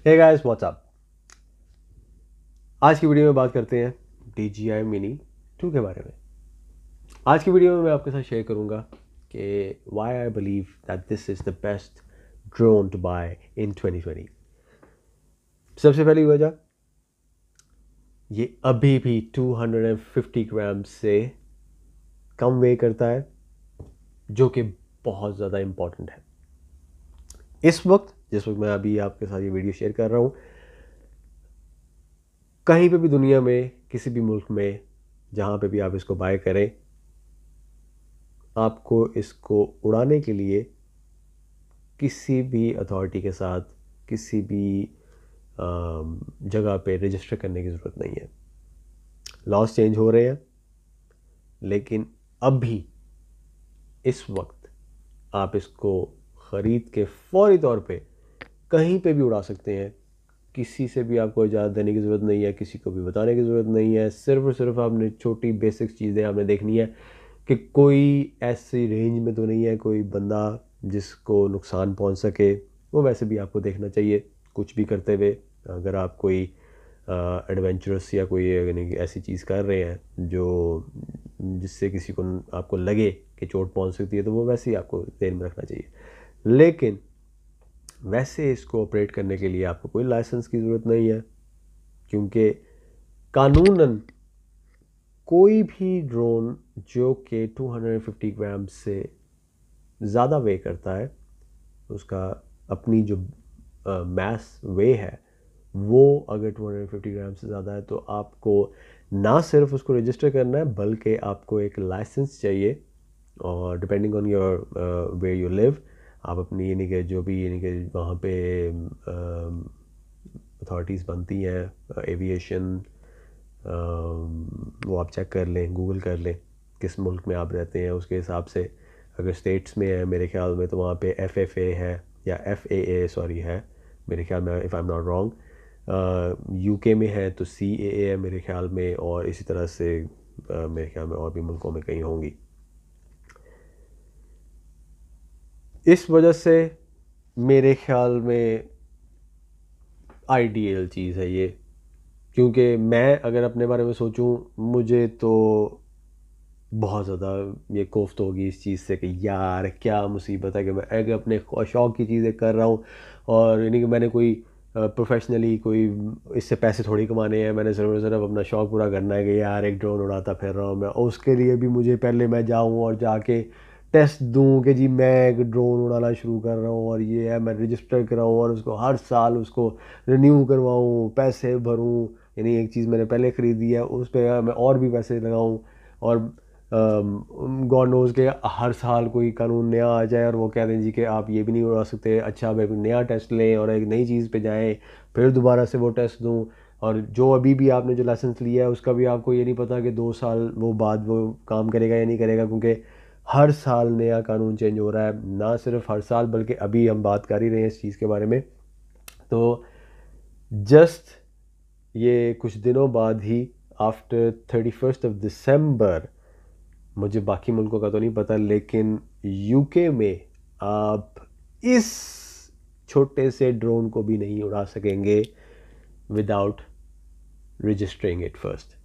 Hey guys what's up. आज की video में बात करते हैं DJI Mini 2 के बारे में। आज की वीडियो में मैं आपके साथ शेयर करूंगा कि why I believe that this is the best drone to buy in 2020। सबसे पहली वजह, ये अभी भी 250 ग्राम से कम वेट करता है, जो कि बहुत ज़्यादा इम्पॉर्टेंट है। इस वक्त जिस वक्त मैं अभी आपके साथ ये वीडियो शेयर कर रहा हूँ, कहीं पे भी दुनिया में किसी भी मुल्क में जहाँ पे भी आप इसको बाय करें, आपको इसको उड़ाने के लिए किसी भी अथॉरिटी के साथ किसी भी जगह पे रजिस्टर करने की ज़रूरत नहीं है। लॉज चेंज हो रहे हैं, लेकिन अभी इस वक्त आप इसको ख़रीद के फौरी तौर पे कहीं पे भी उड़ा सकते हैं। किसी से भी आपको इजाज़त देने की ज़रूरत नहीं है, किसी को भी बताने की ज़रूरत नहीं है। सिर्फ और सिर्फ आपने छोटी बेसिक चीज़ें आपने देखनी है कि कोई ऐसी रेंज में तो नहीं है कोई बंदा जिसको नुकसान पहुंच सके। वो वैसे भी आपको देखना चाहिए कुछ भी करते हुए। अगर आप कोई एडवेंचरस या कोई यानी कि ऐसी चीज़ कर रहे हैं जो जिससे किसी को आपको लगे कि चोट पहुंच सकती है, तो वो वैसे ही आपको ध्यान में रखना चाहिए। लेकिन वैसे इसको ऑपरेट करने के लिए आपको कोई लाइसेंस की ज़रूरत नहीं है, क्योंकि कानूनन कोई भी ड्रोन जो कि 250 ग्राम से ज़्यादा वे करता है, उसका अपनी जो मैस वे है वो अगर 250 ग्राम से ज़्यादा है, तो आपको ना सिर्फ उसको रजिस्टर करना है बल्कि आपको एक लाइसेंस चाहिए। और depending on your way you live, आप अपनी यानी कि जो भी यानी कि वहाँ पे अथॉरिटीज़ बनती हैं एविएशन, वो आप चेक कर लें, गूगल कर लें किस मुल्क में आप रहते हैं, उसके हिसाब से। अगर स्टेट्स में है मेरे ख्याल में, तो वहाँ पे FFA है या FAA सॉरी है मेरे ख्याल में, if I am not wrong. UK में है तो CAA है मेरे ख्याल में, और इसी तरह से मेरे ख्याल में और भी मुल्कों में कहीं होंगी। इस वजह से मेरे ख्याल में आइडियल चीज़ है ये, क्योंकि मैं अगर अपने बारे में सोचूं, मुझे तो बहुत ज़्यादा ये कोफ्त होगी इस चीज़ से कि यार क्या मुसीबत है कि मैं अगर अपने शौक़ की चीज़ें कर रहा हूँ, और यानी कि मैंने कोई प्रोफेशनली कोई इससे पैसे थोड़ी कमाने हैं। मैंने सिर्फ सिर्फ अपना शौक़ पूरा करना है कि यार एक ड्रोन उड़ाता फिर रहा हूँ मैं, और उसके लिए भी मुझे पहले मैं जाऊँ और जाके टेस्ट दूँ कि जी मैं एक ड्रोन उड़ाना शुरू कर रहा हूँ और ये है, मैं रजिस्टर कराऊँ और उसको हर साल उसको रिन्यू करवाऊँ, पैसे भरूँ। यानी एक चीज़ मैंने पहले ख़रीदी है, उस पर मैं और भी पैसे लगाऊँ, और गॉड नोज़ के हर साल कोई कानून नया आ जाए और वो कह दें जी कि आप ये भी नहीं उड़ा सकते। अच्छा, अब एक नया टेस्ट लें और एक नई चीज़ पे जाएं, फिर दोबारा से वो टेस्ट दूं, और जो अभी भी आपने जो लाइसेंस लिया है उसका भी आपको ये नहीं पता कि 2 साल वो बाद वो काम करेगा या नहीं करेगा, क्योंकि हर साल नया कानून चेंज हो रहा है। ना सिर्फ हर साल बल्कि अभी हम बात कर ही रहे हैं इस चीज़ के बारे में। तो जस्ट ये कुछ दिनों बाद ही, आफ्टर 31 दिसंबर, मुझे बाकी मुल्कों का तो नहीं पता, लेकिन UK में आप इस छोटे से ड्रोन को भी नहीं उड़ा सकेंगे विदाउट रजिस्टरिंग इट फर्स्ट।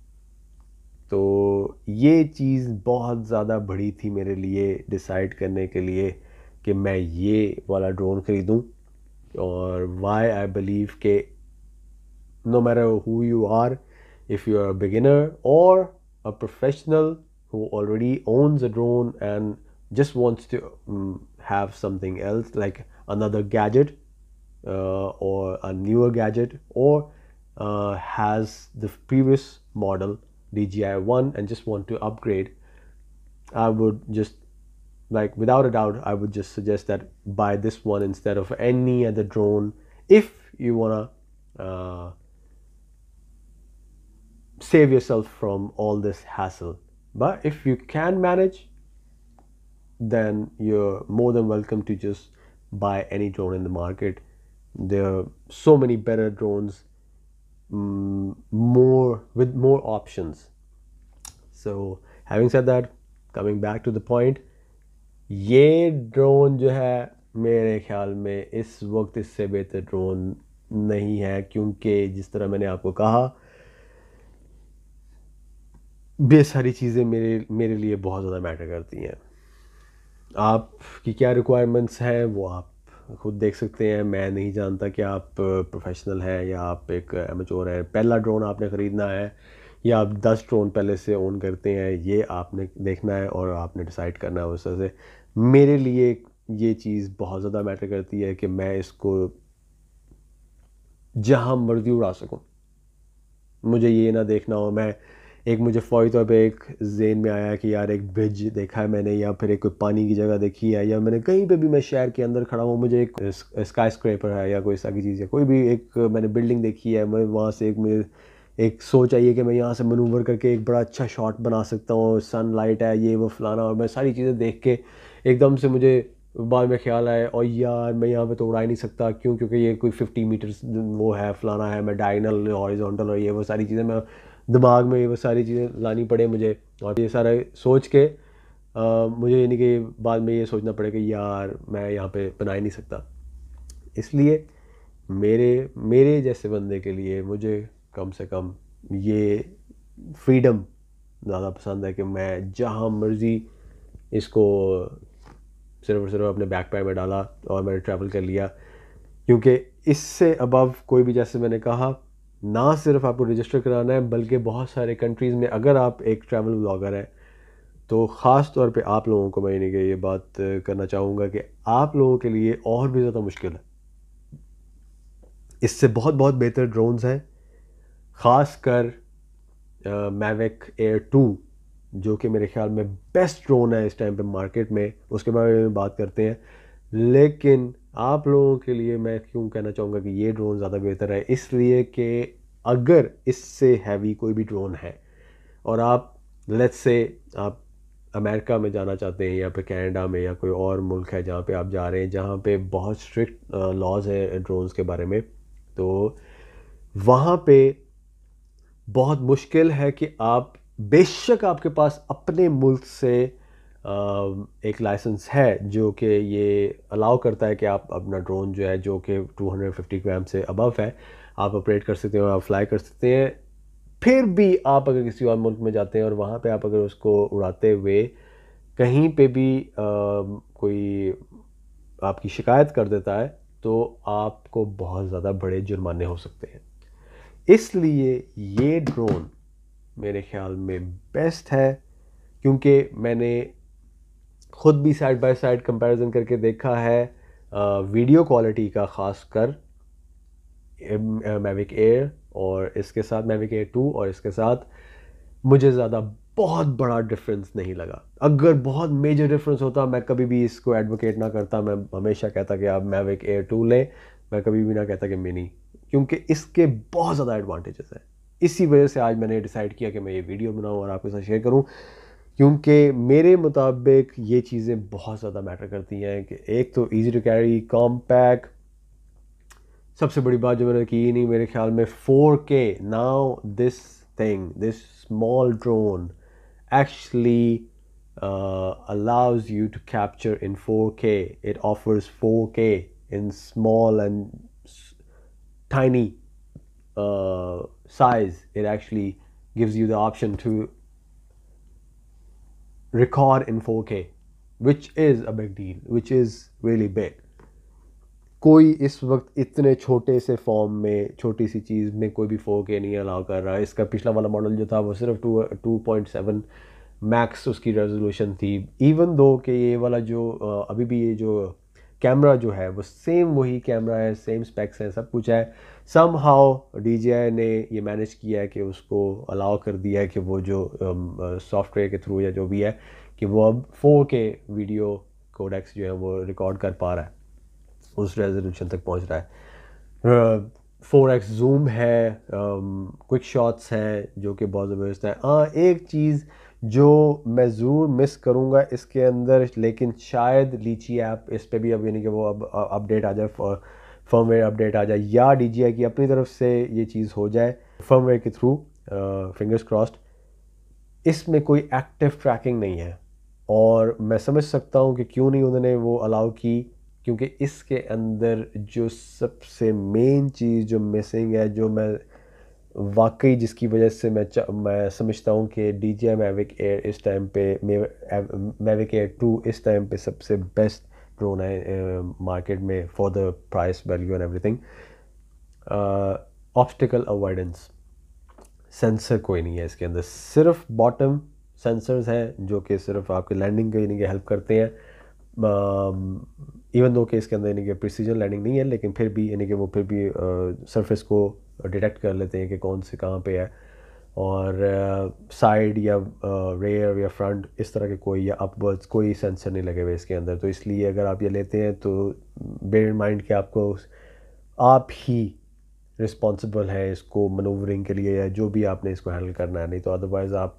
तो ये चीज़ बहुत ज़्यादा बड़ी थी मेरे लिए डिसाइड करने के लिए कि मैं ये वाला ड्रोन ख़रीदूं। और वाई आई बिलीव के no matter who you are, if you are a beginner or a professional who already owns a drone and just wants to have something else like another gadget, or a newer gadget, or has the previous model DJI 1 and just want to upgrade, I would just, like, without a doubt, I would just suggest that buy this one instead of any other drone if you wanna save yourself from all this hassle. But if you can manage, then you're more than welcome to just buy any drone in the market. There are so many better drones, more with more options. So having said that, coming back to the point, ये drone जो है मेरे ख्याल में इस वक्त इससे बेहतर ड्रोन नहीं है, क्योंकि जिस तरह मैंने आपको कहा ये सारी चीज़ें मेरे लिए बहुत ज़्यादा मैटर करती हैं। आपकी क्या रिक्वायरमेंट्स हैं वो आप खुद देख सकते हैं। मैं नहीं जानता कि आप प्रोफेशनल हैं या आप एक एमेच्योर हैं। पहला ड्रोन आपने ख़रीदना है या आप 10 ड्रोन पहले से ओन करते हैं, ये आपने देखना है और आपने डिसाइड करना है उस तरह से। मेरे लिए ये चीज़ बहुत ज़्यादा मैटर करती है कि मैं इसको जहाँ मर्जी उड़ा सकूँ। मुझे ये ना देखना हो, मुझे फ़ौरी तौर पे एक ज़हन में आया कि यार एक ब्रिज देखा है मैंने, या फिर एक कोई पानी की जगह देखी है, या मैंने कहीं पे भी मैं शहर के अंदर खड़ा हूँ, मुझे एक स्काई स्क्रैपर है या कोई इस तरह की चीज़ है, कोई भी एक मैंने बिल्डिंग देखी है, मैं वहाँ से मुझे एक सोच आई है कि मैं यहाँ से मनूवर करके एक बड़ा अच्छा शॉट बना सकता हूँ, सनलाइट है, ये वो फलाना, और मैं सारी चीज़ें देख के एकदम से मुझे बाद में ख्याल आया और यार मैं यहाँ पे तो उड़ा ही नहीं सकता, क्यों? क्योंकि ये कोई 50 मीटर्स वो है, फलाना है, मैं डायगनल हॉरिजॉन्टल और ये वो सारी चीज़ें मैं दिमाग में, ये वो सारी चीज़ें लानी पड़े मुझे। और ये सारा सोच के मुझे यानी कि बाद में ये सोचना पड़े कि यार मैं यहाँ पे बना ही नहीं सकता। इसलिए मेरे मेरे जैसे बंदे के लिए मुझे कम से कम ये फ्रीडम ज़्यादा पसंद है कि मैं जहाँ मर्ज़ी इसको सिर्फ और सिर्फ अपने बैकपैक में डाला और मैंने ट्रैवल कर लिया। क्योंकि इससे अबव कोई भी, जैसे मैंने कहा, ना सिर्फ आपको रजिस्टर कराना है बल्कि बहुत सारे कंट्रीज़ में अगर आप एक ट्रैवल ब्लॉगर हैं तो ख़ास तौर पे आप लोगों को मैं ये बात करना चाहूँगा कि आप लोगों के लिए और भी ज़्यादा मुश्किल है। इससे बहुत बहुत बेहतर ड्रोन्स हैं, ख़ास कर मैविक एयर 2 जो कि मेरे ख्याल में बेस्ट ड्रोन है इस टाइम पे मार्केट में, उसके बारे में बात करते हैं। लेकिन आप लोगों के लिए मैं क्यों कहना चाहूँगा कि ये ड्रोन ज़्यादा बेहतर है, इसलिए कि अगर इससे हैवी कोई भी ड्रोन है और आप लेट्स से आप अमेरिका में जाना चाहते हैं या फिर कनाडा में या कोई और मुल्क है जहाँ पे आप जा रहे हैं जहाँ पे बहुत स्ट्रिक्ट लॉज हैं ड्रोन्स के बारे में, तो वहाँ पे बहुत मुश्किल है कि आप, बेशक आपके पास अपने मुल्क से एक लाइसेंस है जो कि ये अलाउ करता है कि आप अपना ड्रोन जो है जो कि 250 ग्राम से अबव है आप ऑपरेट कर सकते हो, आप फ्लाई कर सकते हैं। फिर भी आप अगर किसी और मुल्क में जाते हैं और वहाँ पे आप अगर उसको उड़ाते हुए कहीं पे भी कोई आपकी शिकायत कर देता है तो आपको बहुत ज़्यादा बड़े जुर्माने हो सकते हैं। इसलिए ये ड्रोन मेरे ख्याल में बेस्ट है, क्योंकि मैंने खुद भी साइड बाय साइड कंपैरिजन करके देखा है वीडियो क्वालिटी का, ख़ास कर मैविक एयर और इसके साथ मैविक एयर 2 और इसके साथ मुझे ज़्यादा बहुत बड़ा डिफरेंस नहीं लगा। अगर बहुत मेजर डिफरेंस होता मैं कभी भी इसको एडवोकेट ना करता, मैं हमेशा कहता कि आप मैविक एयर 2 लें, मैं कभी भी ना कहता कि मिनी, क्योंकि इसके बहुत ज़्यादा एडवांटेजेस हैं। इसी वजह से आज मैंने डिसाइड किया कि मैं ये वीडियो बनाऊं और आपके साथ शेयर करूं, क्योंकि मेरे मुताबिक ये चीज़ें बहुत ज़्यादा मैटर करती हैं कि एक तो ईजी टू कैरी, कॉम्पैक्ट, सबसे बड़ी बात जो मैंने की नहीं मेरे ख्याल में 4K। Now this small drone actually allows you to capture in 4K. It offers 4K in small and tiny size. It actually gives you the option to record in 4K, which is a big deal, which is really big. कोई इस वक्त इतने छोटे से form में, छोटी सी चीज़ में कोई भी 4K नहीं अलाउ कर रहा है। इसका पिछला वाला मॉडल जो था वो सिर्फ 2.7 मैक्स उसकी रेजोल्यूशन थी। इवन दो कि ये वाला जो अभी भी ये जो कैमरा जो है वो सेम वही कैमरा है, सेम स्पेक्स हैं, सब कुछ है। सम हाउ DJI ने ये मैनेज किया है कि उसको अलाउ कर दिया है कि वो जो सॉफ्टवेयर के थ्रू या जो भी है कि वो अब 4K वीडियो कोडेक्स जो है वो रिकॉर्ड कर पा रहा है, उस रेजोल्यूशन तक पहुंच रहा है। 4x जूम है, क्विक शॉट्स हैं जो कि बहुत ज़बरदस्त है। हाँ, एक चीज़ जो मैं ज़रूर मिस करूँगा इसके अंदर, लेकिन शायद लीची ऐप इस पे भी अब यानी कि वो अब अपडेट आ जाए, फर्मवेयर अपडेट आ जाए, या DJI की अपनी तरफ से ये चीज़ हो जाए फर्मवेयर के थ्रू, फिंगर्स क्रॉस्ड। इसमें कोई एक्टिव ट्रैकिंग नहीं है और मैं समझ सकता हूँ कि क्यों नहीं उन्होंने वो अलाउ की, क्योंकि इसके अंदर जो सबसे मेन चीज़ जो मिसिंग है, जो मैं वाकई जिसकी वजह से मैं समझता हूँ कि DJI Mavic Air इस टाइम पे Mavic Air 2 इस टाइम पे सबसे बेस्ट ड्रोन है मार्केट में for the price value and everything. Obstacle avoidance sensor कोई नहीं है इसके अंदर, सिर्फ बॉटम सेंसर्स हैं जो कि सिर्फ आपके लैंडिंग के यानी कि हेल्प करते हैं। इवन दो कि इसके अंदर यानी कि प्रिसीजन लैंडिंग नहीं है, लेकिन फिर भी यानी कि वो फिर भी सरफेस को डिटेक्ट कर लेते हैं कि कौन से कहाँ पे है। और साइड या रेयर या फ्रंट इस तरह के कोई या अपवर्ड्स कोई सेंसर नहीं लगे हुए इसके अंदर। तो इसलिए अगर आप ये लेते हैं तो बेयर इन माइंड कि आप ही रिस्पॉन्सिबल है इसको मनूवरिंग के लिए या जो भी आपने इसको हैंडल करना है, नहीं तो अदरवाइज़ आप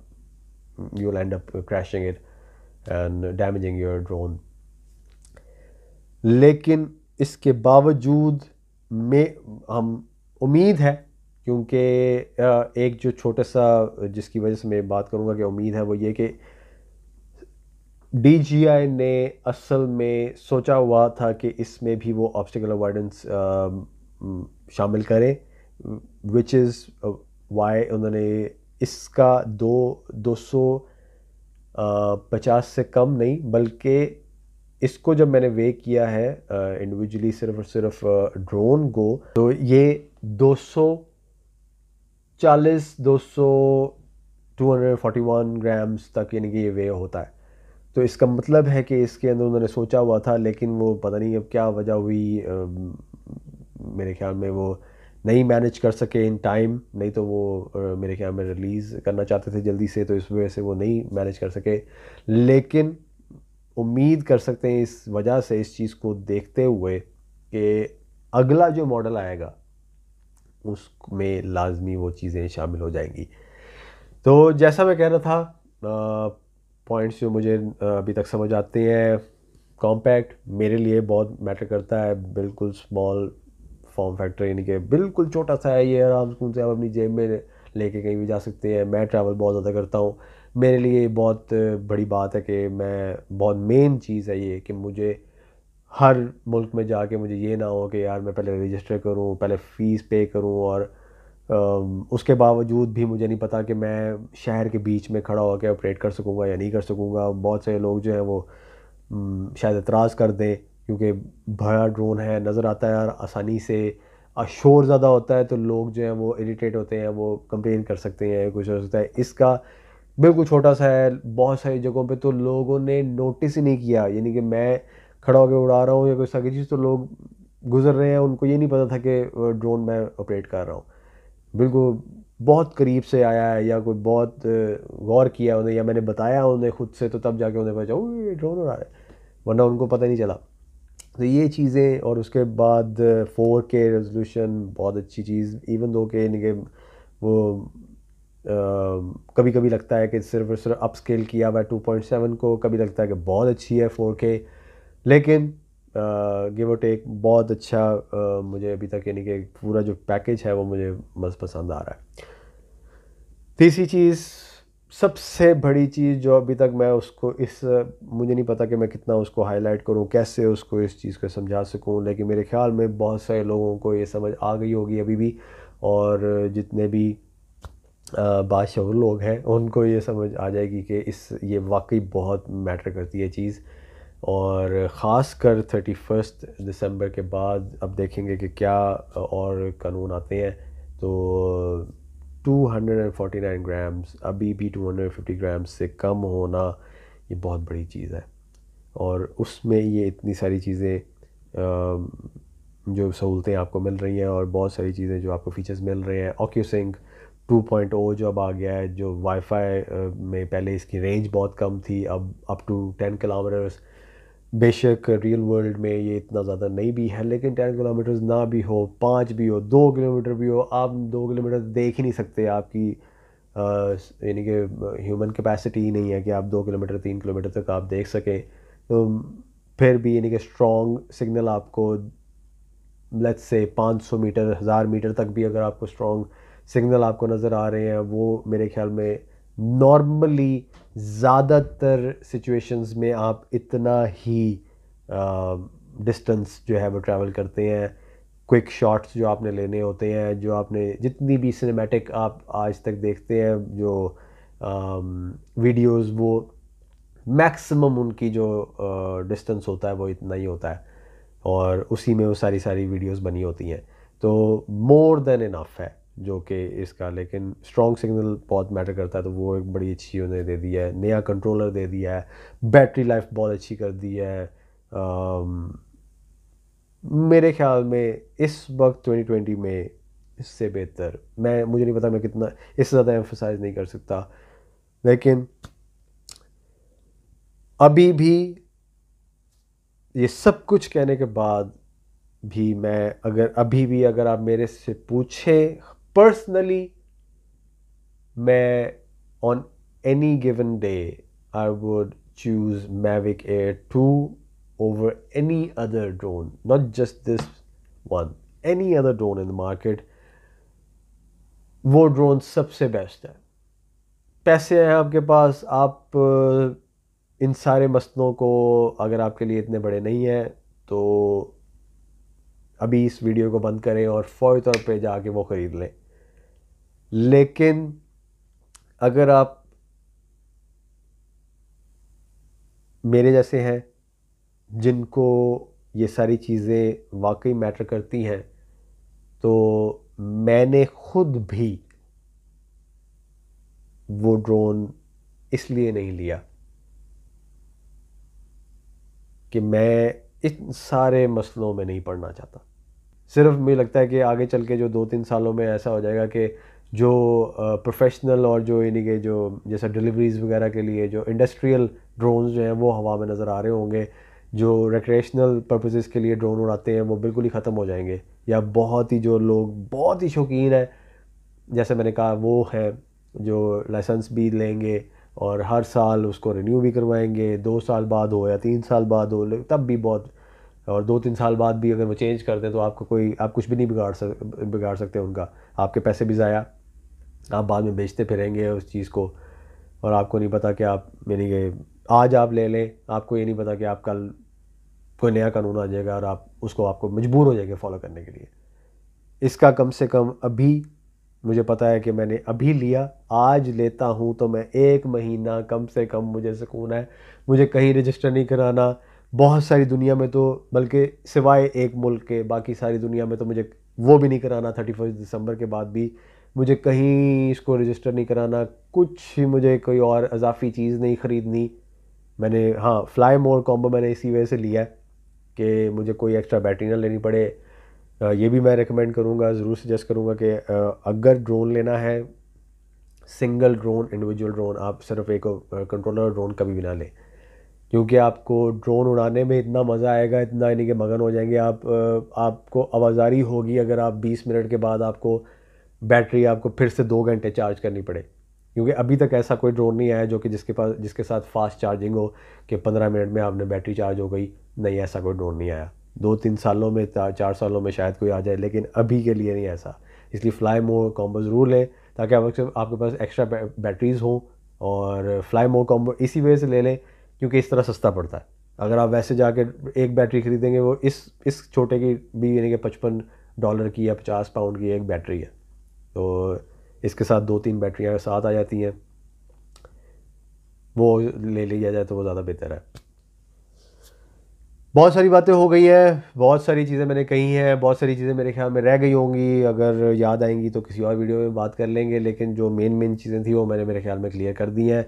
you will and up crashing it and damaging your drone. लेकिन इसके बावजूद में हम उम्मीद है, क्योंकि एक जो छोटा सा जिसकी वजह से मैं बात करूँगा कि उम्मीद है वो ये कि DJI ने असल में सोचा हुआ था कि इसमें भी वो ऑब्स्टिकल अवॉइडेंस शामिल करें, विच इज़ वाई उन्होंने इसका 250 से कम नहीं, बल्कि इसको जब मैंने वे किया है इंडिविजुअली सिर्फ और सिर्फ ड्रोन को, तो ये 241 241 ग्राम्स तक यानी कि ये वे होता है। तो इसका मतलब है कि इसके अंदर उन्होंने सोचा हुआ था, लेकिन वो पता नहीं अब क्या वजह हुई, मेरे ख्याल में वो नहीं मैनेज कर सके इन टाइम, नहीं तो वो मेरे ख्याल में रिलीज़ करना चाहते थे जल्दी से, तो इस वजह से वो नहीं मैनेज कर सके। लेकिन उम्मीद कर सकते हैं इस वजह से, इस चीज़ को देखते हुए, कि अगला जो मॉडल आएगा उसमें लाजमी वो चीज़ें शामिल हो जाएंगी। तो जैसा मैं कह रहा था, पॉइंट्स जो मुझे अभी तक समझ आते हैं, कॉम्पैक्ट मेरे लिए बहुत मैटर करता है, बिल्कुल स्मॉल फॉर्म फैक्टर, यानी कि बिल्कुल छोटा सा है ये, आराम से आप अपनी जेब में लेके कहीं भी जा सकते हैं। मैं ट्रैवल बहुत ज़्यादा करता हूँ, मेरे लिए बहुत बड़ी बात है कि मैं बहुत मेन चीज़ है ये कि मुझे हर मुल्क में जाके मुझे ये ना हो कि यार मैं पहले रजिस्टर करूँ, पहले फ़ीस पे करूँ, और उसके बावजूद भी मुझे नहीं पता कि मैं शहर के बीच में खड़ा होकर ऑपरेट कर सकूँगा या नहीं कर सकूँगा। बहुत सारे लोग जो हैं वो शायद एतराज़ कर दें, क्योंकि बड़ा ड्रोन है, नज़र आता है यार आसानी से, शोर ज़्यादा होता है तो लोग जो हैं वो इरिटेट होते हैं, वो कंप्लेन कर सकते हैं, कुछ हो सकता है। इसका बिल्कुल छोटा सा है, बहुत सारी जगहों पे तो लोगों ने नोटिस ही नहीं किया, यानी कि मैं खड़ा होकर उड़ा रहा हूँ या कोई सारी चीज़, तो लोग गुजर रहे हैं, उनको ये नहीं पता था कि ड्रोन मैं ऑपरेट कर रहा हूँ। बिल्कुल बहुत करीब से आया है या कोई बहुत गौर किया उन्हें, या मैंने बताया उन्हें खुद से, तो तब जाके उन्हें पता चला ओ ये ड्रोन उड़ा रहा है, वरना उनको पता नहीं चला। तो ये चीज़ें, और उसके बाद 4K रेजोल्यूशन बहुत अच्छी चीज़, इवन दो के यानी कि वो कभी कभी लगता है कि सिर्फ और सिर्फ अप स्केल किया हुआ है 2.7 को, कभी लगता है कि बहुत अच्छी है 4K, लेकिन गिव और टेक बहुत अच्छा मुझे अभी तक यानी कि पूरा जो पैकेज है वो मुझे मस्त पसंद आ रहा है। तीसरी चीज़, सबसे बड़ी चीज़ जो अभी तक मैं उसको मुझे नहीं पता कि मैं कितना उसको हाईलाइट करूं, कैसे उसको इस चीज़ को समझा सकूं, लेकिन मेरे ख्याल में बहुत सारे लोगों को ये समझ आ गई होगी अभी भी, और जितने भी बाशऊर लोग हैं उनको ये समझ आ जाएगी कि ये वाकई बहुत मैटर करती है चीज़। और ख़ास कर 31 दिसंबर के बाद अब देखेंगे कि क्या और कानून आते हैं। तो 249 ग्राम्स, अभी भी 250 ग्राम्स से कम होना ये बहुत बड़ी चीज़ है, और उसमें ये इतनी सारी चीज़ें जो सहूलतें आपको मिल रही हैं, और बहुत सारी चीज़ें जो आपको फीचर्स मिल रहे हैं। OcuSync 2.0 जो अब आ गया है, जो वाईफाई में पहले इसकी रेंज बहुत कम थी, अब अप टू 10 किलोमीटर्स। बेशक रियल वर्ल्ड में ये इतना ज़्यादा नहीं भी है, लेकिन 10 किलोमीटर्स ना भी हो, 5 भी हो, 2 किलोमीटर भी हो, आप 2 किलोमीटर देख ही नहीं सकते। आपकी यानी कि ह्यूमन कैपेसिटी ही नहीं है कि आप 2 किलोमीटर 3 किलोमीटर तक आप देख सकें। तो फिर भी यानी कि स्ट्रॉन्ग सिग्नल आपको, लेट्स से 500 मीटर 1000 मीटर तक भी अगर आपको स्ट्रॉन्ग सिग्नल आपको नज़र आ रहे हैं, वो मेरे ख्याल में नॉर्मली ज़्यादातर सिचुएशंस में आप इतना ही डिस्टेंस जो है वो ट्रैवल करते हैं, क्विक शॉट्स जो आपने लेने होते हैं, जो आपने जितनी भी सिनेमैटिक आप आज तक देखते हैं जो वीडियोस, वो मैक्सिमम उनकी जो डिस्टेंस होता है वो इतना ही होता है और उसी में वो सारी सारी वीडियोस बनी होती हैं। तो मोर देन इनफ है जो कि इसका, लेकिन स्ट्रॉन्ग सिग्नल बहुत मैटर करता है, तो वो एक बड़ी अच्छी उन्हें दे दिया है, नया कंट्रोलर दे दिया है, बैटरी लाइफ बहुत अच्छी कर दी है। मेरे ख्याल में इस वक्त 2020 में इससे बेहतर मुझे नहीं पता, मैं कितना इससे ज़्यादा एम्फोसाइज नहीं कर सकता, लेकिन अभी भी ये सब कुछ कहने के बाद भी अगर आप मेरे से पूछें पर्सनली, मैं on any given day I would choose Mavic Air 2 over any other drone, not just this one, any other drone in the market. वो ड्रोन सबसे बेस्ट है। पैसे हैं आपके पास, आप इन सारे मसलों को अगर आपके लिए इतने बड़े नहीं हैं तो अभी इस वीडियो को बंद करें और फौरी तौर पे जाके वो ख़रीद लें। लेकिन अगर आप मेरे जैसे हैं जिनको ये सारी चीज़ें वाकई मैटर करती हैं, तो मैंने खुद भी वो ड्रोन इसलिए नहीं लिया कि मैं इन सारे मसलों में नहीं पड़ना चाहता। सिर्फ मुझे लगता है कि आगे चल के जो 2-3 सालों में ऐसा हो जाएगा कि जो प्रोफेशनल और जो इन्हीं के जो जैसा डिलीवरीज़ वगैरह के लिए जो इंडस्ट्रियल ड्रोन्स जो हैं वो हवा में नज़र आ रहे होंगे, जो रिक्रिएशनल पर्पसेस के लिए ड्रोन उड़ाते हैं वो बिल्कुल ही ख़त्म हो जाएंगे, या बहुत ही जो लोग बहुत ही शौकीन हैं जैसे मैंने कहा वो हैं जो लाइसेंस भी लेंगे और हर साल उसको रिन्यू भी करवाएंगे, 2 साल बाद हो या 3 साल बाद हो, तब भी बहुत, और 2-3 साल बाद भी अगर वो चेंज कर दें तो आप कुछ भी नहीं बिगाड़ सकते उनका। आपके पैसे भी ज़ाया, आप बाद में बेचते फिरेंगे उस चीज़ को, और आपको नहीं पता कि आप यानी कि आज आप ले लें, आपको ये नहीं पता कि आप कल कोई नया कानून आ जाएगा और आपको मजबूर हो जाएंगे फॉलो करने के लिए। इसका कम से कम अभी मुझे पता है कि मैंने अभी लिया, आज लेता हूँ तो मैं 1 महीना कम से कम मुझे सुकून है, मुझे कहीं रजिस्टर नहीं कराना। बहुत सारी दुनिया में तो बल्कि सिवाय एक मुल्क के बाकी सारी दुनिया में तो मुझे वो भी नहीं कराना, 31 दिसंबर के बाद भी मुझे कहीं इसको रजिस्टर नहीं कराना, कुछ मुझे कोई और अजाफी चीज़ नहीं ख़रीदनी। मैंने फ्लाई मोर कॉम्बो मैंने इसी वजह से लिया है कि मुझे कोई एक्स्ट्रा बैटरी ना लेनी पड़े। ये भी मैं रिकमेंड करूँगा, ज़रूर सजेस्ट करूँगा कि अगर ड्रोन लेना है, सिंगल ड्रोन, इंडिविजुअल ड्रोन, आप सिर्फ एक कंट्रोलर ड्रोन कभी भी ना लें, क्योंकि आपको ड्रोन उड़ाने में इतना मज़ा आएगा, इतना यानी कि मगन हो जाएंगे आपको आवाज़ारी होगी अगर आप 20 मिनट के बाद आपको फिर से 2 घंटे चार्ज करनी पड़े, क्योंकि अभी तक ऐसा कोई ड्रोन नहीं आया जो कि जिसके साथ फास्ट चार्जिंग हो कि 15 मिनट में आपने बैटरी चार्ज हो गई। नहीं, ऐसा कोई ड्रोन नहीं आया। 2-3 सालों में 4 सालों में शायद कोई आ जाए, लेकिन अभी के लिए नहीं ऐसा। इसलिए फ्लाई मोर कॉम्बो ज़रूर लें ताकि आपके पास एक्स्ट्रा बैटरीज़ हों, और फ्लाई मोर कॉम्बो इसी वजह से ले लें क्योंकि इस तरह सस्ता पड़ता है। अगर आप वैसे जाके एक बैटरी ख़रीदेंगे, वो इस छोटे की भी यानी कि $55 की या 50 पाउंड की एक बैटरी है, तो इसके साथ 2-3 बैटरियाँ साथ आ जाती हैं, वो ले लिया जाए तो वो ज़्यादा बेहतर है। बहुत सारी बातें हो गई हैं, बहुत सारी चीज़ें मैंने कही हैं, बहुत सारी चीज़ें मेरे ख्याल में रह गई होंगी, अगर याद आएंगी तो किसी और वीडियो में बात कर लेंगे, लेकिन जो मेन चीज़ें थी वो मैंने मेरे ख्याल में क्लियर कर दी हैं।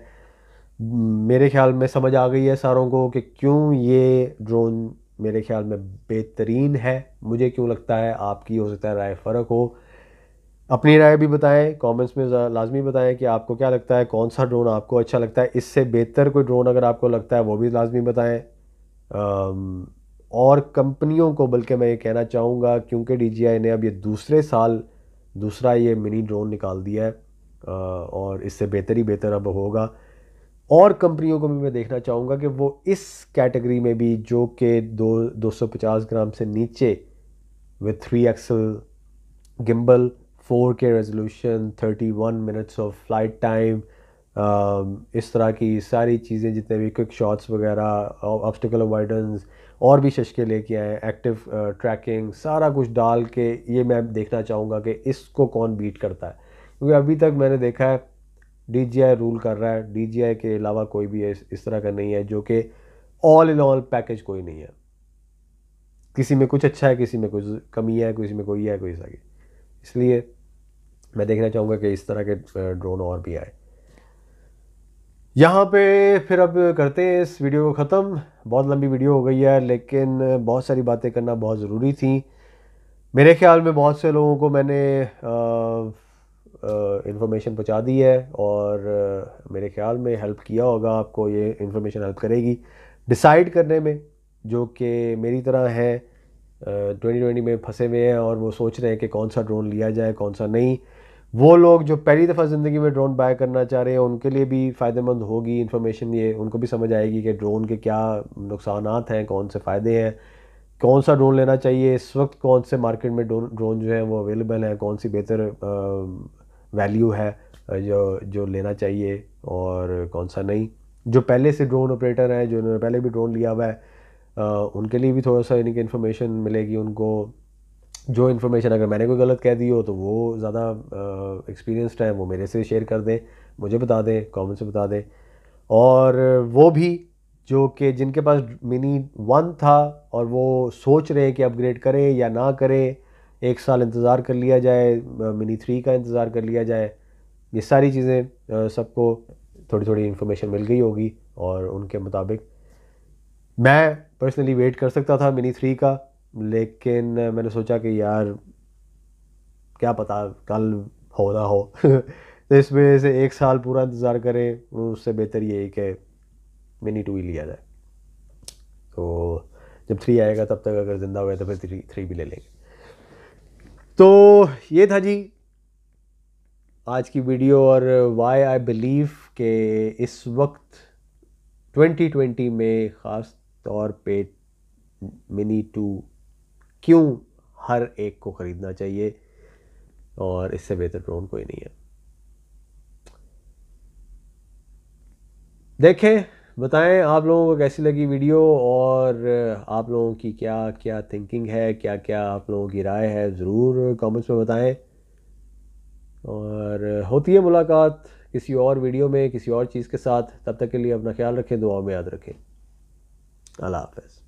मेरे ख्याल में समझ आ गई है सारों को कि क्यों ये ड्रोन मेरे ख्याल में बेहतरीन है, मुझे क्यों लगता है, आपकी हो सकता है राय फ़र्क हो। अपनी राय भी बताएं, कमेंट्स में लाजमी बताएं कि आपको क्या लगता है, कौन सा ड्रोन आपको अच्छा लगता है, इससे बेहतर कोई ड्रोन अगर आपको लगता है वो भी लाजमी बताएं। और कंपनियों को बल्कि मैं ये कहना चाहूँगा, क्योंकि DJI ने अब ये दूसरे साल दूसरा ये मिनी ड्रोन निकाल दिया है, और इससे बेहतर ही बेहतर अब होगा, और कंपनियों को भी मैं देखना चाहूँगा कि वो इस कैटेगरी में भी जो कि 250 ग्राम से नीचे with 3 axis gimbal, 4K resolution, 31 minutes of flight time, इस तरह की सारी चीज़ें, जितने भी क्विक शॉट्स वगैरह, ऑब्स्टिकल अवॉइडेंस, और भी शशके लेके आए, एक्टिव ट्रैकिंग, सारा कुछ डाल के ये मैं देखना चाहूँगा कि इसको कौन बीट करता है। क्योंकि अभी तक मैंने देखा है DJI रूल कर रहा है, DJI के अलावा कोई भी इस तरह का नहीं है जो कि ऑल इन ऑल पैकेज कोई नहीं है। किसी में कुछ अच्छा है, किसी में कुछ कमी है, किसी में कोई है, कोई सही। इसलिए मैं देखना चाहूँगा कि इस तरह के ड्रोन और भी आए। यहाँ पे फिर अब करते हैं इस वीडियो को ख़त्म। बहुत लंबी वीडियो हो गई है, लेकिन बहुत सारी बातें करना बहुत ज़रूरी थी। मेरे ख्याल में बहुत से लोगों को मैंने इन्फॉर्मेशन पहुँचा दी है, और मेरे ख्याल में हेल्प किया होगा आपको। ये इन्फॉर्मेशन हेल्प करेगी डिसाइड करने में, जो कि मेरी तरह है 2020 में फंसे हुए हैं और वो सोच रहे हैं कि कौन सा ड्रोन लिया जाए, कौन सा नहीं। वो लोग जो पहली दफ़ा ज़िंदगी में ड्रोन बाय करना चाह रहे हैं, उनके लिए भी फ़ायदेमंद होगी इन्फॉर्मेशन। ये उनको भी समझ आएगी कि ड्रोन के क्या नुकसानात हैं, कौन से फ़ायदे हैं, कौन सा ड्रोन लेना चाहिए इस वक्त, कौन से मार्केट में ड्रोन जो है वो अवेलेबल है, कौन सी बेहतर वैल्यू है जो जो लेना चाहिए, और कौन सा नहीं। जो पहले से ड्रोन ऑपरेटर हैं, जो उन्होंने पहले भी ड्रोन लिया हुआ है, उनके लिए भी थोड़ा सा इनकी इन्फॉर्मेशन मिलेगी उनको। जो इन्फॉर्मेशन अगर मैंने कोई गलत कह दी हो तो वो ज़्यादा एक्सपीरियंस्ड है, वो मेरे से शेयर कर दें, मुझे बता दें, कमेंट से बता दें। और वो भी जो कि जिनके पास मिनी 1 था और वो सोच रहे हैं कि अपग्रेड करें या ना करें, 1 साल इंतज़ार कर लिया जाए, मिनी 3 का इंतज़ार कर लिया जाए, ये सारी चीज़ें सबको थोड़ी थोड़ी इन्फॉर्मेशन मिल गई होगी। और उनके मुताबिक मैं पर्सनली वेट कर सकता था मिनी 3 का, लेकिन मैंने सोचा कि यार क्या पता कल हो ना हो तो इस वजह से 1 साल पूरा इंतज़ार करें, उससे बेहतर ये है कि मिनी 2 ही लिया जाए। तो जब 3 आएगा तब तक अगर ज़िंदा हुए तो फिर 3 भी ले लेंगे। तो ये था जी आज की वीडियो, और वाई आई बिलीव कि इस वक्त 2020 में ख़ास तौर पे मिनी 2 क्यों हर एक को ख़रीदना चाहिए, और इससे बेहतर ड्रोन कोई नहीं है। देखें, बताएं आप लोगों को कैसी लगी वीडियो, और आप लोगों की क्या क्या थिंकिंग है, क्या क्या आप लोगों की राय है, ज़रूर कमेंट्स में बताएं। और होती है मुलाकात किसी और वीडियो में किसी और चीज़ के साथ। तब तक के लिए अपना ख्याल रखें, दुआ में याद रखें। अल्लाह हाफ़िज़।